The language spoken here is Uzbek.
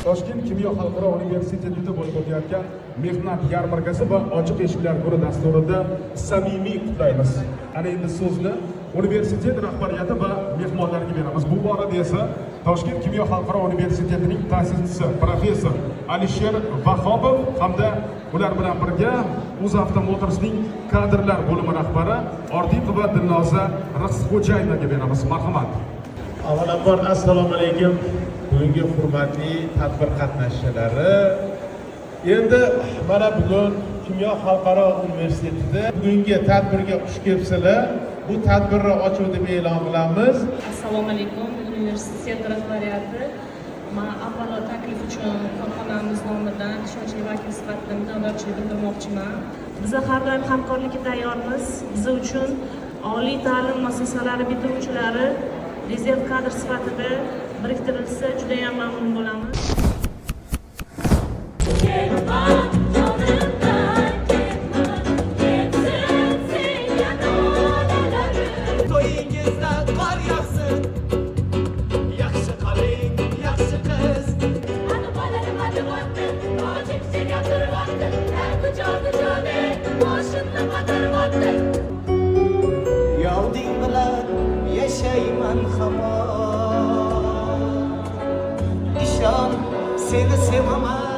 Toshkent kimyo xalqaro universitetida bo'lib o'tayotgan mehnat yarmarkasi va ochiq eshiklar kuni dasturida samimiy qutlaymiz. Ana endi so'zni universitet rahbariyati va mehmonlarga beramiz. Bu borada esa Toshkent kimyo xalqaro universitetining ta'sischisi professor Alisher Vahobov hamda ular bilan birga UzAvto Motors'ning kadrlar bo'limi rahbari Ortiqova Dilnoza Rixsixo'jayevaga beramiz. Marhamat. Avvalambor assalomu alaykum. Bugungi hurmatli tadbir qatnashchilari. Endi mana bugun Kimyo xalqaro universitetida bugungi tadbirga xush kelibsizlar. Bu tadbirni ochiq deb e'lon qilamiz. Assalomu alaykum. Universitet rahbariyati men avvalo taklif uchun korxonamiz nomidan ishonchli vakil sifatida minnatdorchilik bildirmoqchiman. Biz har doim hamkorlikka tayyormiz. Biz uchun oliy ta'lim muassasalari bitiruvchilari rezerv kadr sifatida biriktirilsa juda ham mamnun bo'lamiz. Yalding bilan yashayman hamon, ishon seni sevaman.